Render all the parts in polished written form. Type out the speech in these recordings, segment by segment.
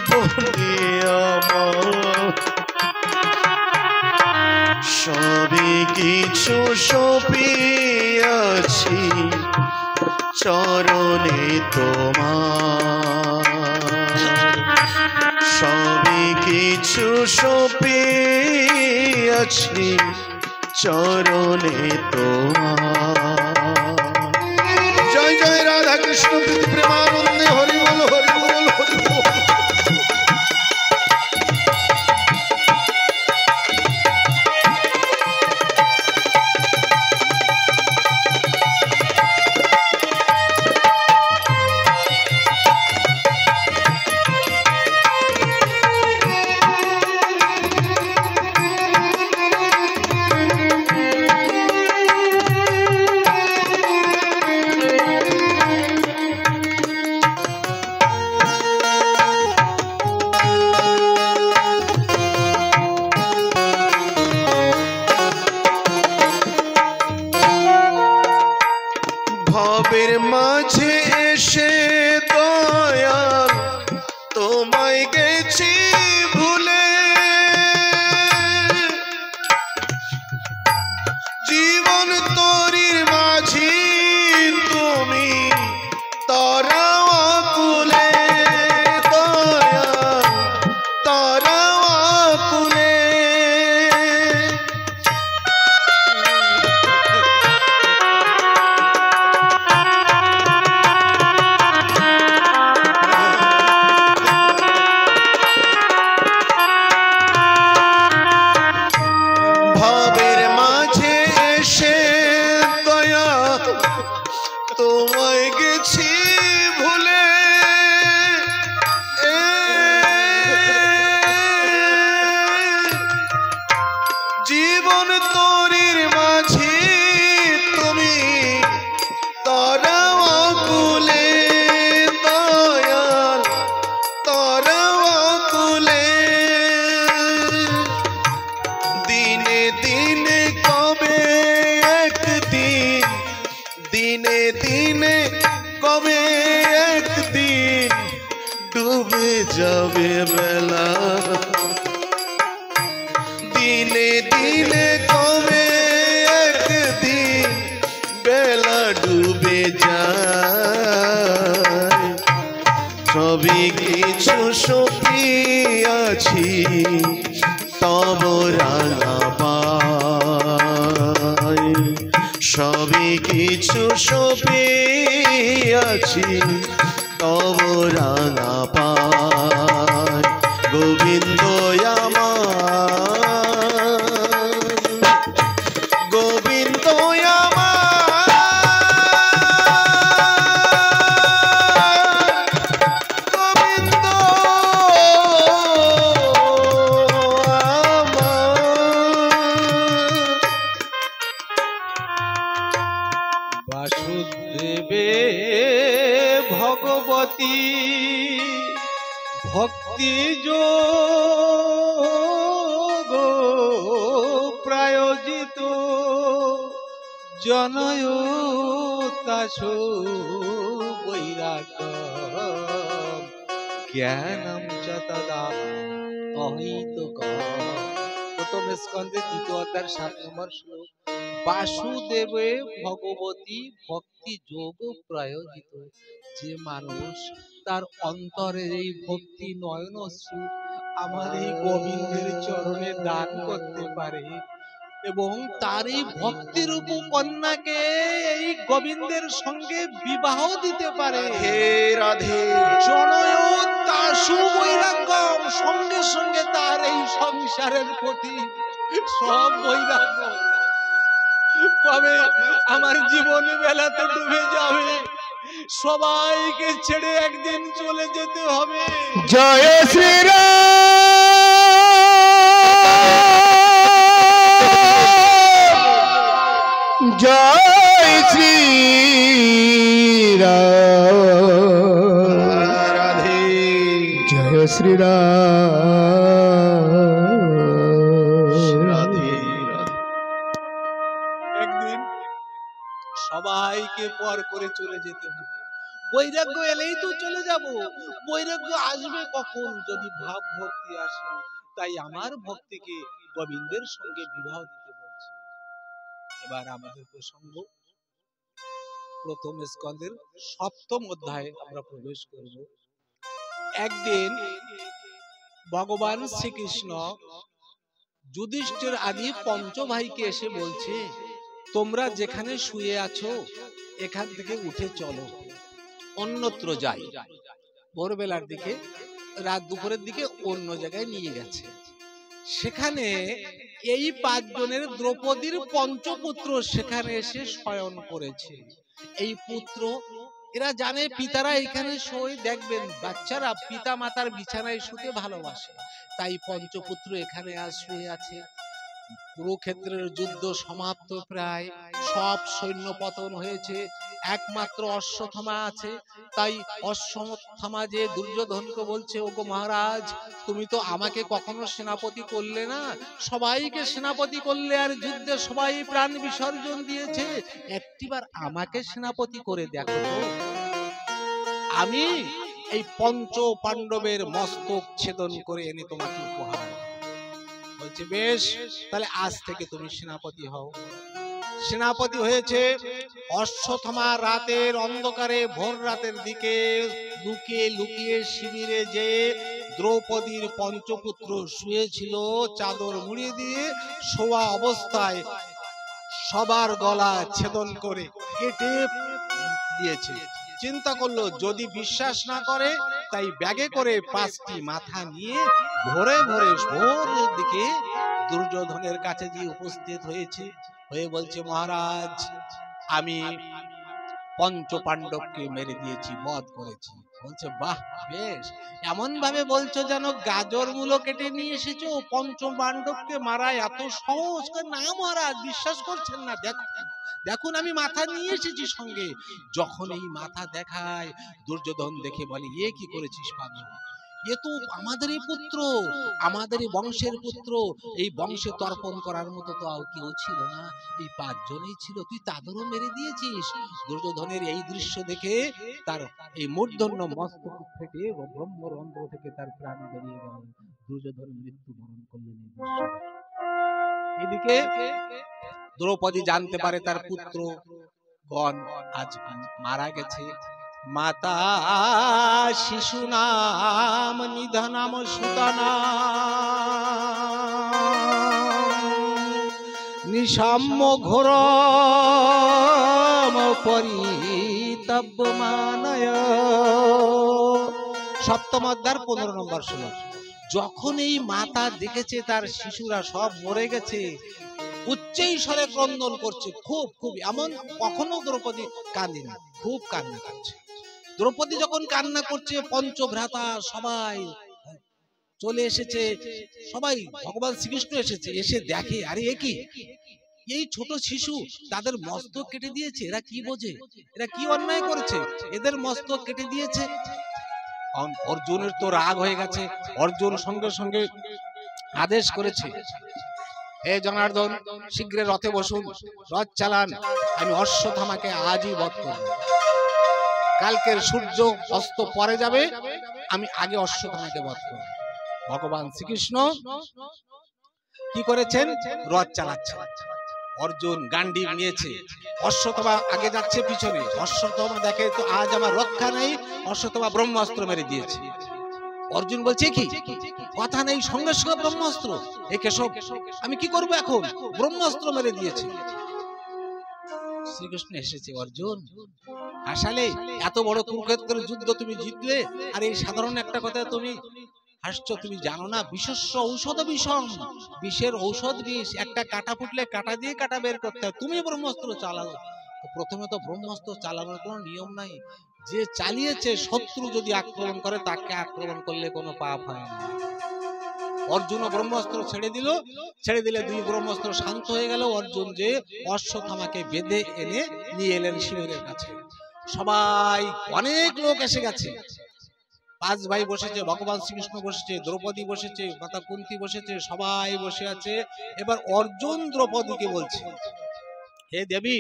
জীবনে আমার সবই কিছু সপিয়াছি চরণে তোমার, সবই কিছু সপিয়াছি চরণে তোমার। জয় জয় রাধা কৃষ্ণ প্রীতি প্রেমানন্দে হরি বল হরি বল হরি বল। ভবের মাঝে এসে দয়াল তোমায় গেছি ভুলে, জীবন তরির মাঝি তুমি তারাও আকুলে, দয়াল তারাও আকুলে। ভবের মাঝে এসে দয়া তোমায় গেছি ভুলে, জীবন তরির মাঝি তুমি তারাও আকুলে, দয়াল তারাও আকুলে। দিনে দিনে কবে একদিন, দিনে দিনে কবে একদিন ডুবে যাবে বেলা, দিনে দিনে কবে একদিন বেলা ডুবে যায়, সবই কিছু সপিয়াছি তব রাঙা পায়, সবই কিছু সপিয়াছি তব রাঙা পায়। গোবিন্দ আমার, গোবিন্দ আমার, গোবিন্দ বাসুদেবে ভগবতী ভক্তি যোগ প্রায়োজিত জনয়তাসু বৈরাগ্যম জ্ঞানম চ তদা অহিতকম। প্রথম স্কন্ধে দ্বিতীয় অধ্যায় 7 নম্বর শ্লোক। বাসুদেবে ভগবতী ভক্তি যোগ প্রয়োজিত, যে মানুষ তার অন্তরে এই ভক্তি নয়নশ্রু আমার এই গোবিন্দের চরণে দান করতে পারে এবং তার এই ভক্তিরূপ কন্যাকে এই গোবিন্দের সঙ্গে বিবাহ দিতে পারে, হে রাধে জনয়তাসু বৈরাগ্যম, সঙ্গে সঙ্গে তার এই সংসারের প্রতি সব বৈরাগ্য কবে আমার জীবন বেলা তো ডুবে যাবে, সবাইকে ছেড়ে একদিন চলে যেতে হবে। জয় শ্রীরাম, জয় শ্রীরাম, রাধে জয় শ্রীরাম, রাধে। একদিন সবাইকে পর করে চলে যেতে হবে। বৈরাগ্য এলেই তো চলে যাব, বৈরাগ্য আসবে কখন? যদি ভাব ভক্তি আসে। তাই আমার ভক্তিকে গোবিন্দের সঙ্গে বিবাহ দিতে বলছি। এবার আমাদের প্রসঙ্গ প্রথম স্কন্ধের 7ম অধ্যায়ে আমরা প্রবেশ করব। একদিন ভগবান শ্রীকৃষ্ণ যুধিষ্ঠির আদি পঞ্চভাইকে এসে বলছে, তোমরা যেখানে শুয়ে আছো এখান থেকে উঠে চলো, অন্যত্র যাই। ভোরবেলার দিকে, রাত দুপুরের দিকে অন্য জায়গায় নিয়ে গেছে। সেখানে এই 5 জনের দ্রৌপদীর পঞ্চপুত্র সেখানে এসে শয়ন করেছে। এই পুত্র, এরা জানে পিতারা এখানে শোয়, দেখবেন বাচ্চারা পিতা মাতার বিছানায় শুতে ভালোবাসে, তাই পঞ্চপুত্র এখানে আজ শুয়ে আছে। কুরুক্ষেত্রের যুদ্ধ সমাপ্ত প্রায়, সব সৈন্য পতন হয়েছে, একমাত্র অশ্বত্থামা আছে। তাই অশ্বত্থামা যে দুর্যোধনকে বলছে, ওগো মহারাজ, তুমি তো আমাকে কখনো সেনাপতি করলে না, সবাইকে সেনাপতি করলে, আর যুদ্ধে সবাই প্রাণ বিসর্জন দিয়েছে, একটিবার আমাকে সেনাপতি করে দেখো তো, আমি এই পঞ্চ পাণ্ডবের মস্তক ছেদন করে এনে তোমাকে উপহার। বলছে বেশ, তাহলে আজ থেকে তুমি সেনাপতি হও। সেনাপতি হয়েছে। অশ্বত্থামা রাতের অন্ধকারে, ভোর রাতের দিকে লুকিয়ে লুকিয়ে শিবিরে যে দ্রৌপদীর পঞ্চপুত্র শুয়েছিল, চাদর মুড়িয়ে দিয়ে শোয়া অবস্থায় সবার গলা ছেদন করে কেটে দিয়েছে। চিন্তা করলো যদি বিশ্বাস না করে, তাই ব্যাগে করে 5টি মাথা নিয়ে ভোরে ভোরে ভোরের দিকে দুর্যোধনের কাছে গিয়ে উপস্থিত হয়েছে। হয়ে বলছে, মহারাজ, আমি পঞ্চ পাণ্ডবকে মেরে দিয়েছি, বধ করেছি। বলছে বাহ, বেশ, এমন ভাবে বলছো যেন গাজর মূলো কেটে নিয়ে এসেছো, পঞ্চ পাণ্ডবকে মারা এত সহজ না মহারাজ, বিশ্বাস করছেন না, দেখুন আমি মাথা নিয়ে এসেছি সঙ্গে। যখন এই মাথা দেখায়, দুর্যোধন দেখে বলে, এ কি করেছিস পাগল, এ তো আমাদেরই পুত্র, আমাদেরই বংশের পুত্র, এই বংশে তর্পণ করার মতো তো আর কেউ ছিল না, এই 5 জনই ছিল, তুই তাদেরও মেরে দিয়েছিস। দুর্যোধনের এই দৃশ্য দেখে তার এই মূর্ধন্য মস্তক ফেটে ব্রহ্মরন্ধ্র থেকে তার প্রাণ বেরিয়ে গেল। দুর্যোধন মৃত্যুবরণ করলেন। এদিকে দ্রৌপদী জানতে পারে তার পুত্রগণ আজ মারা গেছে। মাতা শিশু নাম নিধনাম সুতনা নিসাম্য ঘোর পরিতব্যমানয়। 7ম অধ্যায়ের 15 নম্বর শ্লোক। যখন এই মাতা দেখেছে তার শিশুরা সব মরে গেছে, উচ্চই স্বরে ক্রন্দন করছে, খুব খুব, এমন কখনো দ্রৌপদী কাঁদেনি, খুব কান্না করছে। দ্রৌপদী যখন কান্না করছে, পঞ্চভ্রাতা সবাই চলে এসেছে, সবাই ভগবান শ্রীকৃষ্ণ এসেছে, এসে দেখে, আরে এ কি, এই ছোট শিশু, তাদের মস্তক কেটে দিয়েছে, এরা কি বোঝে, এরা কি অন্যায় করেছে, এদের মস্তক কেটে দিয়েছে। অর্জুনের তো রাগ হয়ে গেছে, অর্জুন সঙ্গে সঙ্গে আদেশ করেছে, হে জনার্দন, শীঘ্র রথে বসুন, রথ চালান, আমি অশ্বত্থামাকে আজই বধ করব। কালকের সূর্য অস্ত পরে যাবে, আমি আগে অশ্বত্থামাকে বধ করব। ভগবান শ্রীকৃষ্ণ কি করেছেন, রথ চালাচ্ছেন। অর্জুন গান্ডীব নিয়েছে, অশ্বত্থামা আগে যাচ্ছে পিছনে। অশ্বত্থামা দেখে তো আজ আমার রক্ষা নেই, অশ্বত্থামা ব্রহ্মাস্ত্র মেরে দিয়েছে। অর্জুন বলছে কি কথা নেই, সঙ্গে সঙ্গে ব্রহ্মাস্ত্র, এ কেশব আমি কি করবো এখন, ব্রহ্মাস্ত্র মেরে দিয়েছে। শ্রীকৃষ্ণ এসেছে, অর্জুন হাসালে, এত বড় কুরুক্ষেত্রের যুদ্ধ তুমি জিতলে, আর এই সাধারণ একটা কথা তুমি হাসছো, তুমি জানো না বিশ্বস্য ঔষধ বিষম, বিষের ঔষধ বিষ, একটা কাঁটা ফুটলে কাঁটা দিয়ে কাঁটা বের করতে হয়, তুমি ব্রহ্মাস্ত্র চালাও। প্রথমে তো ব্রহ্মাস্ত্র চালানোর কোনো নিয়ম নাই, যে চালিয়েছে শত্রু যদি আক্রমণ করে, তাকে আক্রমণ করলে কোনো পাপ হয় না। অর্জুন ব্রহ্মাস্ত্র ছেড়ে দিল, ছেড়ে দিলে 2 ব্রহ্মাস্ত্র শান্ত হয়ে গেল। অর্জুন যে অশ্বত্থামাকে বেঁধে এনে নিয়ে এলেন শিবিরের কাছে। সবাই, অনেক লোক এসে গেছে, 5 ভাই বসেছে, ভগবান শ্রীকৃষ্ণ বসেছে, দ্রৌপদী বসেছে, মাতা কুন্তী বসেছে, সবাই বসে আছে। এবার অর্জুন দ্রৌপদীকে বলছে, হে দেবী,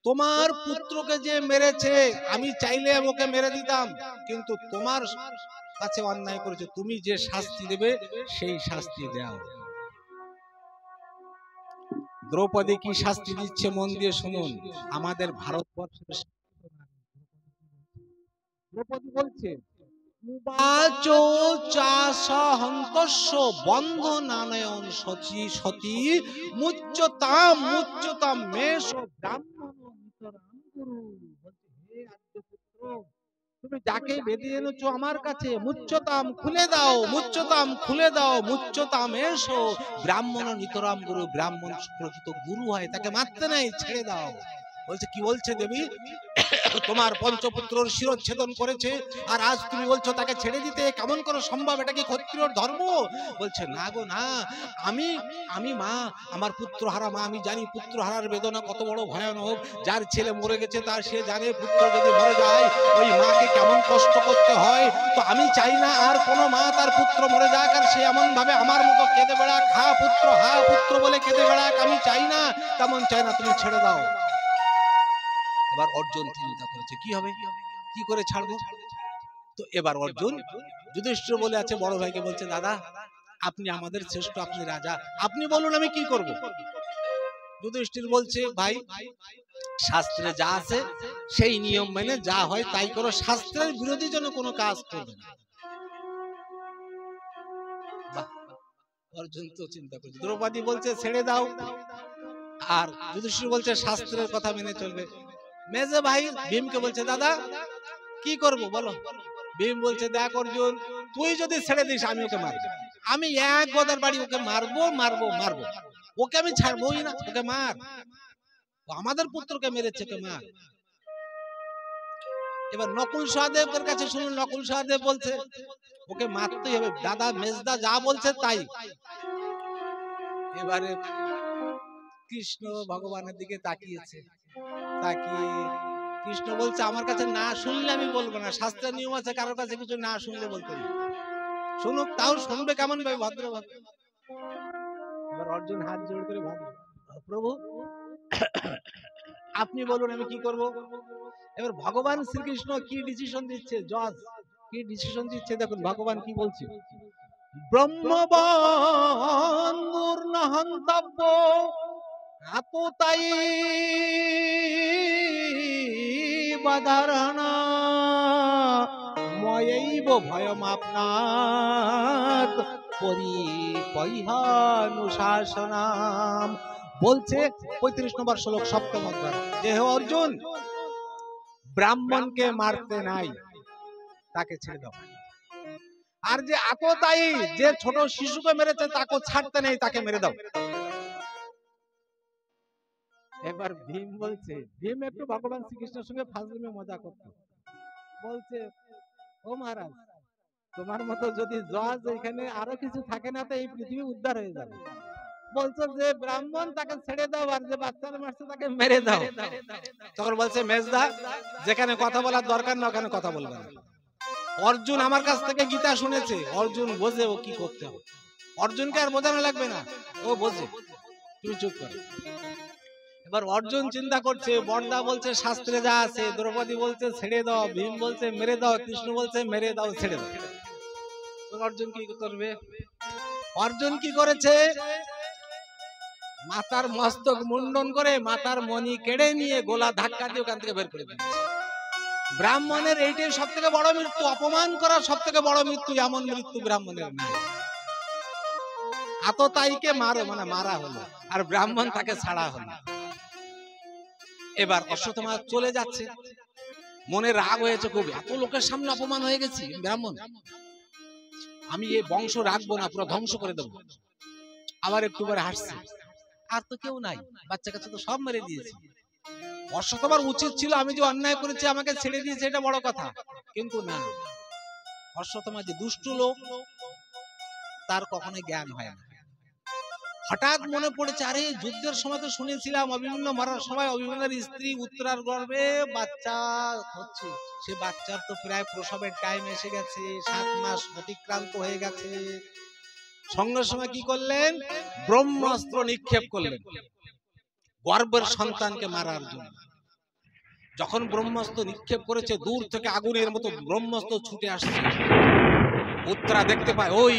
তোমার পুত্রকে যে মেরেছে আমি চাইলে ওকে মেরে দিতাম, কিন্তু তোমার কাছে অন্যায় করেছে, তুমি যে শাস্তি দেবে সেই শাস্তি দাও। দ্রৌপদী কি শাস্তি দিচ্ছে মন দিয়ে শুনুন। আমাদের ভারতবর্ষের দ্রৌপদী বলছে উবাচো চাসহন্তস্য বন্ধনানয়ন সচি সতী মুচ্যতাম মুচ্যতাম মেষ ব্রাহ্মণ নিতরাম গুরু। বলছে হে আদ্যপুত্র, তুমি যাকে বেঁধে এনেছো আমার কাছে, মুচ্যতাম খুলে দাও, মুচ্যতাম খুলে দাও, মুচ্যতাম এসো ব্রাহ্মণ নিতরাম গুরু। ব্রাহ্মণ প্রকৃত গুরু হয়, তাকে মারতে নাই, ছেড়ে দাও। বলছে কি বলছে দেবী, তোমার পঞ্চপুত্রর শিরচ্ছেদন করেছে আর আজ তুমি বলছো তাকে ছেড়ে দিতে, কেমন করে সম্ভব? এটা কি ক্ষত্রিয়র ধর্ম? বলছে না গো না, আমি মা, আমার পুত্র হারা মা, আমি জানি পুত্র হারার বেদনা কত বড় ভয়ানক। যার ছেলে মরে গেছে তার সে জানে পুত্র যদি মরে যায় ওই মাকে কেমন কষ্ট করতে হয়। তো আমি চাই না আর কোনো মা তার পুত্র মরে যাক আর সে এমন ভাবে আমার মতো কেঁদে বেড়াক, হা পুত্র বলে কেঁদে বেড়াক, আমি চাই না, তেমন চাই না, তুমি ছেড়ে দাও। এবার অর্জুন চিন্তা করেছে কি হবে, কি করে ছাড়বো। তো এবার অর্জুন যুধিষ্ঠির বলে আছে বড় ভাইকে বলছে দাদা আপনি আমাদের শ্রেষ্ঠ, আপনি রাজা, আপনি বলুন আমি কি করব। যুধিষ্ঠির বলছে ভাই শাস্ত্রে যা আছে সেই নিয়ম মেনে যা হয় তাই করো, শাস্ত্রের বিরোধী যেন কোনো কাজ করবে না। অর্জুন তো চিন্তা করছে, দ্রৌপদী বলছে ছেড়ে দাও আর যুধিষ্ঠির বলছে শাস্ত্রের কথা মেনে চলবে। মেজে ভাই ভীমকে বলছে দাদা কি করব বলো। ভীম বলছে দেখ অর্জুন, তুই যদি ছেড়ে দিস আমি ওকে মারবো, আমি এক গদার বাড়ি ওকে মারবো মারবো মারবো, ওকে আমি ছাড়বোই না, ওকে মার, আমাদের পুত্রকে মেরেছে, ওকে মার। এবার নকুল সহদেবের কাছে শুনুন, নকুল সহদেব বলছে ওকে মারতেই হবে, দাদা মেজদা যা বলছে তাই। এবারে কৃষ্ণ ভগবানের দিকে তাকিয়েছে, তাকিয়ে কৃষ্ণ বলছে আমার কাছে না শুনলে আমি বলবো না, শাস্ত্রের নিয়ম আছে কারোর কাছে কিছু না শুনলে বলতে নেই, শুনুক, তাও শুনবে কেমন ভাবে, ভদ্রভাবে। এবার অর্জুন হাত জোড় করে ভাবল প্রভু আপনি বলুন আমি কি করব। এবার ভগবান শ্রীকৃষ্ণ কি ডিসিশন দিচ্ছে, জজ কি ডিসিশন দিচ্ছে দেখুন ভগবান কি বলছে। ব্রহ্মবন্ধুর নহন্তব্য আততাই বাধারণা ময়ৈব ভয়মাপনাৎ পরিপৈহানুশাসনাম। বলছে 35 নম্বর শ্লোক 7ম অধ্যায়, যে হে অর্জুন ব্রাহ্মণকে মারতে নাই, তাকে ছেড়ে দাও, আর যে আততায়ী যে ছোট শিশুকে মেরেছে তাকে ছাড়তে নেই, তাকে মেরে দাও। এবার ভীম বলছে, ভীম একটু ভগবান শ্রীকৃষ্ণের সঙ্গে ফাজলামে মজা করত, বলছে ও মহারাজ তোমার মতো যদি জজ এখানে আরো কিছু থাকে না তো এই পৃথিবী উদ্ধার হয়ে যাবে। বলছে যে ব্রাহ্মণ তাকে ছেড়ে দাও আর যে বাচ্চারা মারছে তাকে মেরে দাও। তখন বলছে মেজদা যেখানে কথা বলার দরকার না ওখানে কথা বলবে না। অর্জুন আমার কাছ থেকে গীতা শুনেছে, অর্জুন বোঝে ও কি করতে হবে, অর্জুনকে আর বোঝানো লাগবে না, ও বোঝে, তুমি চুপ করো। এবার অর্জুন চিন্তা করছে, বড়দা বলছে শাস্ত্রে যা আছে, দ্রৌপদী বলছে ছেড়ে দাও, ভীম বলছে মেরে দাও, কৃষ্ণ বলছে মেরে দাও ছেড়ে দাও। অর্জুন কি করবে, অর্জুন কি করেছে, মাথার মস্তক মুন্ডন করে মাথার মণি কেড়ে নিয়ে গোলা ধাক্কা দিয়ে ওখান থেকে বের করে দিয়েছে। ব্রাহ্মণের এইটাই সব থেকে বড় মৃত্যু, অপমান করা সব থেকে বড় মৃত্যু, এমন মৃত্যু ব্রাহ্মণের নাই। আততায়ীকে মারো মানে মারা হলো আর ব্রাহ্মণ তাকে ছাড়া হলো। এবার অশ্বত্থামা চলে যাচ্ছে, মনে রাগ হয়েছে খুব, এত লোকের সামনে অপমান হয়ে গেছি ব্রাহ্মণ, আমি এই বংশ রাখবো না, পুরো ধ্বংস করে দেবো। আবার একটু করে হাসছে, আর তো কেউ নাই, বাচ্চা কাচ্চা তো সব মেরে দিয়েছে। অশ্বত্থামার উচিত ছিল আমি যে অন্যায় করেছি আমাকে ছেড়ে দিয়েছে এটা বড় কথা, কিন্তু না, অশ্বত্থামা যে দুষ্ট লোক তার কখনোই জ্ঞান হয় না। হঠাৎ মনে পড়েছে আরে যুদ্ধের সময় তো শুনেছিলাম অভিমন্যু মরার সময় অভিমন্যুর স্ত্রী উত্তরার গর্ভে বাচ্চা হচ্ছে, সে বাচ্চার তো প্রায় প্রসবের টাইম এসে গেছে, 7 মাস অতিক্রান্ত হয়ে গেছে। সঙ্গে সঙ্গে কি করলেন, ব্রহ্মাস্ত্র নিক্ষেপ করলেন গর্ভের সন্তানকে মারার জন্য। যখন ব্রহ্মাস্ত্র নিক্ষেপ করেছে, দূর থেকে আগুনের মতো ব্রহ্মাস্ত্র ছুটে আসছে। উত্তরা দেখতে পায় ওই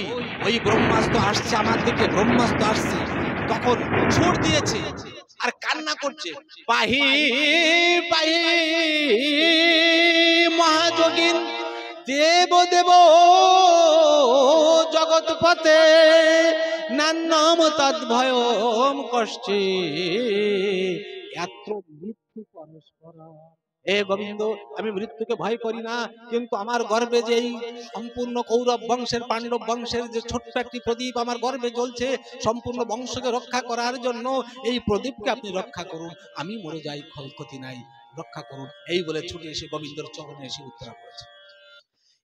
ওই ব্রহ্মাস্ত্র আসছে আমার দিকে, ব্রহ্মাস্ত্র আসছে। তখন ছুট দিয়েছে আর কান্না করছে, পাহি পাহি মহাযোগিন দেব দেব জগৎপতে নান্নম তদ্ভয়ম কষ্টে এত্র মৃত্যু পরস্পরা। এ গোবিন্দ, আমি মৃত্যুকে ভয় করি না, কিন্তু আমার গর্ভে যে এই সম্পূর্ণ কৌরব বংশের, পাণ্ডব বংশের যে ছোট্ট একটি প্রদীপ আমার গর্ভে জ্বলছে, সম্পূর্ণ বংশকে রক্ষা করার জন্য এই প্রদীপকে আপনি রক্ষা করুন, আমি মরে যাই ক্ষতি নাই, রক্ষা করুন। এই বলে ছুটে এসে গোবিন্দর চরণে এসে উত্তরা করেছে।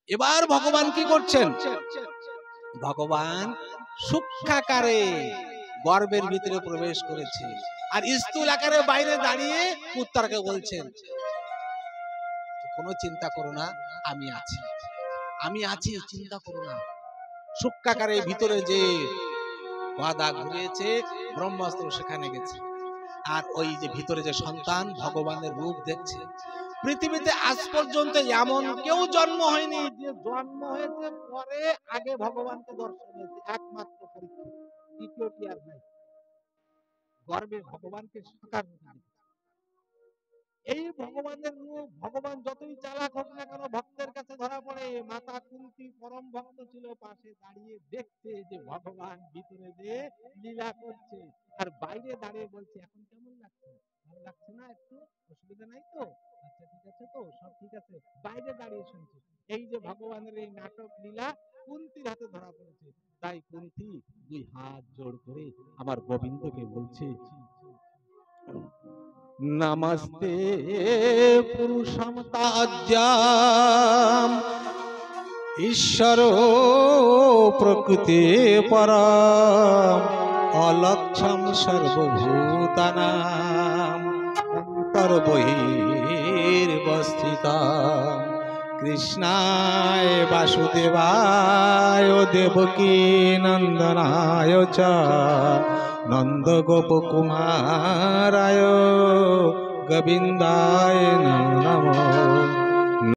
এবার ভগবান কি করছেন? ভগবান সূক্ষ্মাকারে গর্ভের ভিতরে প্রবেশ করেছে আর স্থূল আকারে বাইরে দাঁড়িয়ে উত্তরাকে বলছেন, কোনো চিন্তা করো না, আমি আছি, আমি আছি, চিন্তা করো না। সূক্ষ্মাকারে ভিতরে যে বাধা ঘুরেছে, ব্রহ্মাস্ত্র সেখানে গেছে, আর ওই যে ভিতরে যে সন্তান ভগবানের রূপ দেখছে। পৃথিবীতে আজ পর্যন্ত এমন কেউ জন্ম হয়নি যে জন্ম হয়েছে পরে আগে ভগবানকে দর্শন হয়েছে, একমাত্র পরীক্ষা, দ্বিতীয়টি আর নাই। গর্বে ভগবানকে সাকার এই ভগবানের রূপ, ভগবান যতই চালাক হোক না কেন ভক্তের কাছে ধরা পড়ে। মাতা কুন্তী পরম ভক্ত ছিল, পাশে দাঁড়িয়ে দেখছে যে ভগবান ভিতরে যে লীলা করছে, আর বাইরে দাঁড়িয়ে বলছে, এখন কেমন লাগছে, ভালো লাগছে না, একটু অসুবিধা নাই তো, আচ্ছা ঠিক আছে তো, সব ঠিক আছে। বাইরে দাঁড়িয়ে শুনছে এই যে ভগবানের এই নাটক লীলা কুন্তীর হাতে ধরা পড়েছে। তাই কুন্তী দুই হাত জোড় করে আমার গোবিন্দকে বলছে, নমস্তে পুরুষম তাজ্যাম ঈশ্বর প্রকৃতি পরম অলক্ষম সর্বভূতানাম অন্তর্বহির্বস্থিতম কৃষ্ণায় বাসুদেবায় দেবকী নন্দনায় চ নন্দ গোপকুমারায় গোবিন্দায় নমো নমঃ।